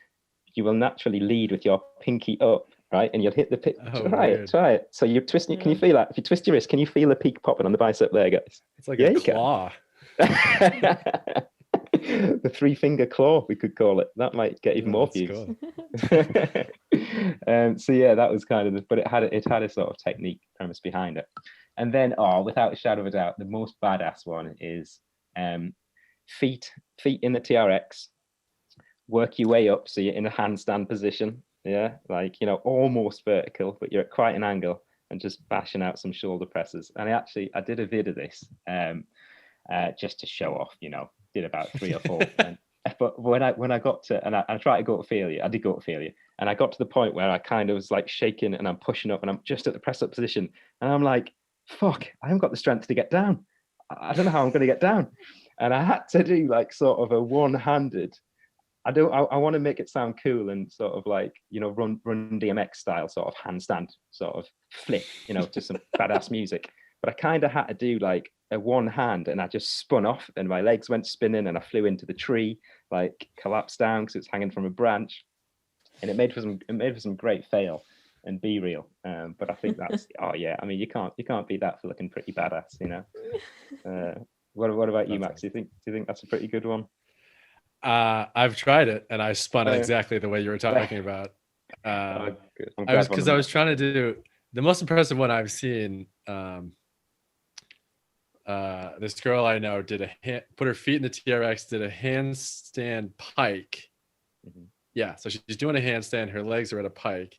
lead with your pinky up, right? And you'll hit the peak. Oh, Try it. So you're twisting. Yeah. Can you feel that? If you twist your wrist, can you feel the peak popping on the bicep there, guys? It's like Yeah, a you can. claw. The 3-finger claw, we could call it. That might get even more That's views. cool. So yeah, that was kind of but it had a sort of technique premise behind it. And then, without a shadow of a doubt, the most badass one is feet in the TRX. Work your way up so you're in a handstand position. Yeah, like, almost vertical, but you're at quite an angle, and just bashing out some shoulder presses. And I did a vid of this just to show off, did about 3 or 4. But when I got to, and I tried to go to failure, I did go to failure. And I got to the point where I kind of was like shaking and I'm pushing up and I'm just at the press up position. And I'm like, fuck, I haven't got the strength to get down. I don't know how I'm going to get down. And I had to do like sort of a one-handed, I want to make it sound cool and sort of like, run DMX style sort of handstand sort of flip, to some badass music. But I kind of had to do like a one hand, and I just spun off and my legs went spinning and I flew into the tree, like collapsed down because it's hanging from a branch. And it made for some great fail and be real. But I think that's, oh yeah, I mean, you can't beat that for looking pretty badass, What about you, Max? Do you think that's a pretty good one? I've tried it and I spun exactly the way you were talking about. Good. I was trying to do the most impressive one I've seen. This girl I know put her feet in the TRX, did a handstand pike. Mm-hmm. Yeah, so she's doing a handstand, her legs are at a pike,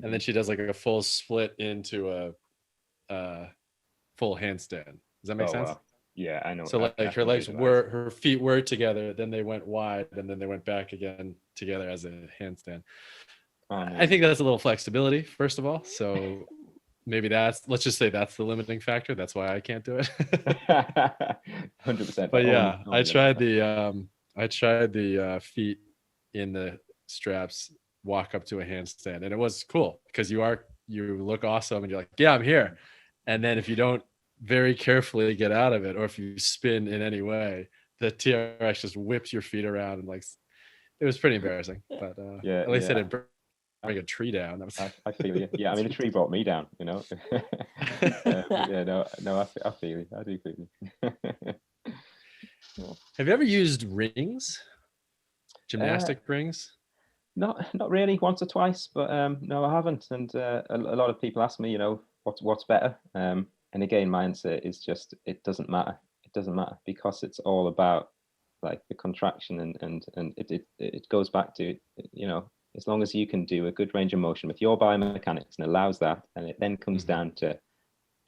and then she does like a full split into a full handstand. Does that make sense? Wow. Yeah, I know. So like her feet were together, then they went wide, and then they went back again together as a handstand. I think that's a little flexibility, first of all. So maybe let's just say that's the limiting factor. That's why I can't do it. 100%. But yeah, I tried the feet in the straps, walk up to a handstand, and it was cool because you look awesome and you're like, yeah, I'm here. And then if you don't very carefully get out of it, or if you spin in any way, the TRX just whips your feet around, and like it was pretty embarrassing. But at least I didn't bring a tree down. That was... I feel you. Yeah, I mean, the tree brought me down, Yeah, no, I feel you. I do feel you. Have you ever used rings? Gymnastic rings? Not really, once or twice, but no, I haven't. And a lot of people ask me, what's better? And again, my answer is just, it doesn't matter. It doesn't matter because it's all about like the contraction and it goes back to, you know, as long as you can do a good range of motion with your biomechanics and allows that, and it then comes down to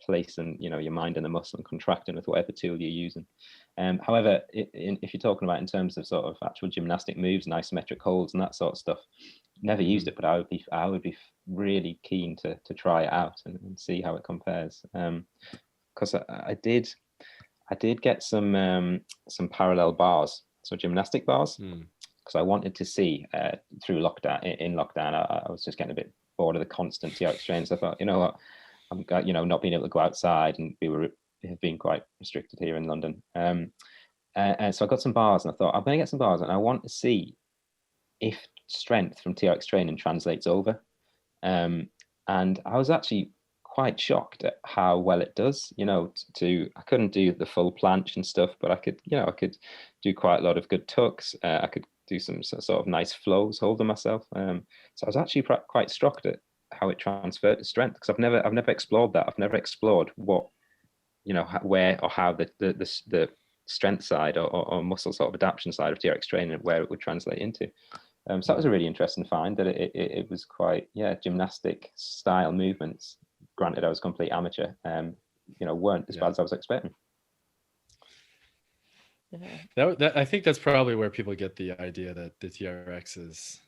placing, you know, your mind and the muscle and contracting with whatever tool you're using. However, if you're talking about in terms of sort of actual gymnastic moves and isometric holds and that sort of stuff, never used it, but I would be really keen to try it out and see how it compares. Because I did get some parallel bars, so gymnastic bars, because I wanted to see through lockdown. In lockdown, I was just getting a bit bored of the constant TRX trains. I thought, you know what, I'm, you know, not being able to go outside, and have been quite restricted here in London. And so I got some bars, and I thought I'm going to get some bars, and I want to see if strength from TRX training translates over. And I was actually quite shocked at how well it does. You know, I couldn't do the full planche and stuff, but I could do quite a lot of good tucks. I could do some sort of nice flows holding myself. So I was actually quite struck at how it transferred to strength, because I've never explored that. I've never explored what, you know, where or how the strength side or muscle sort of adaptation side of TRX training, where it would translate into. So that was a really interesting find, that it was quite, gymnastic style movements. Granted, I was a complete amateur, you know, weren't as bad as I was expecting. That I think that's probably where people get the idea that the TRX is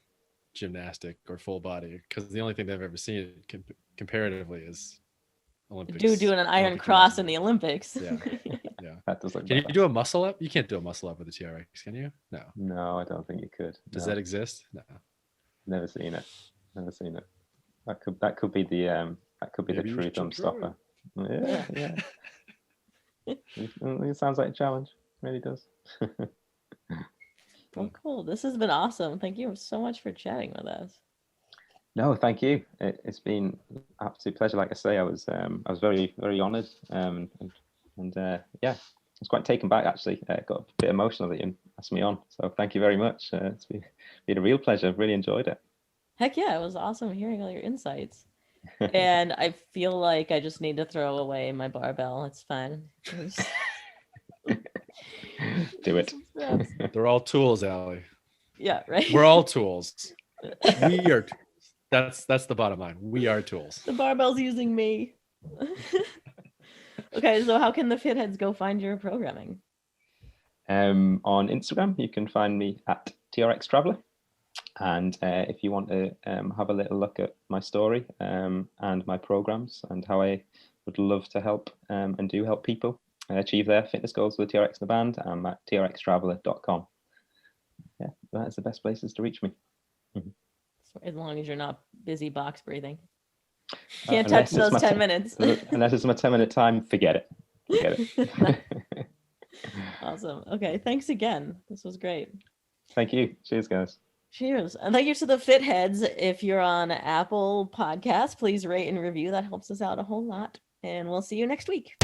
gymnastic or full body, because the only thing they've ever seen comparatively is Olympics. Dude doing an iron cross in the Olympics. Yeah. That does look Can you better. do a muscle up? You can't do a muscle up with a TRX, can you? No, I don't think you could. Does No. that exist? No. Never seen it. That could be the Maybe true you should thumb try stopper. Yeah. It sounds like a challenge. It really does. Well, cool. This has been awesome. Thank you so much for chatting with us. No, thank you. It's been an absolute pleasure. Like I say, I was very, very honoured, and yeah, I was quite taken back actually. Got a bit emotional that you asked me on. So thank you very much. It's been a real pleasure. Really enjoyed it. Heck yeah, it was awesome hearing all your insights. And I feel like I just need to throw away my barbell. It's fine. Do it. They're all tools, Allie. Yeah, right. We're all tools. We are. That's the bottom line. We are tools. The barbell's using me. Okay, so how can the fitheads go find your programming? On Instagram, you can find me at TRX Traveller. And if you want to have a little look at my story and my programs and how I would love to help and do help people achieve their fitness goals with TRX in the band, I'm at trxtraveller.com. Yeah, that's the best places to reach me. As long as you're not busy box breathing. Can't touch those 10 minutes. Unless it's my 10-minute time, forget it. Awesome. Okay, thanks again. This was great. Thank you. Cheers, guys. Cheers. And thank you to the Fitheads. If you're on Apple Podcasts, please rate and review. That helps us out a whole lot. And we'll see you next week.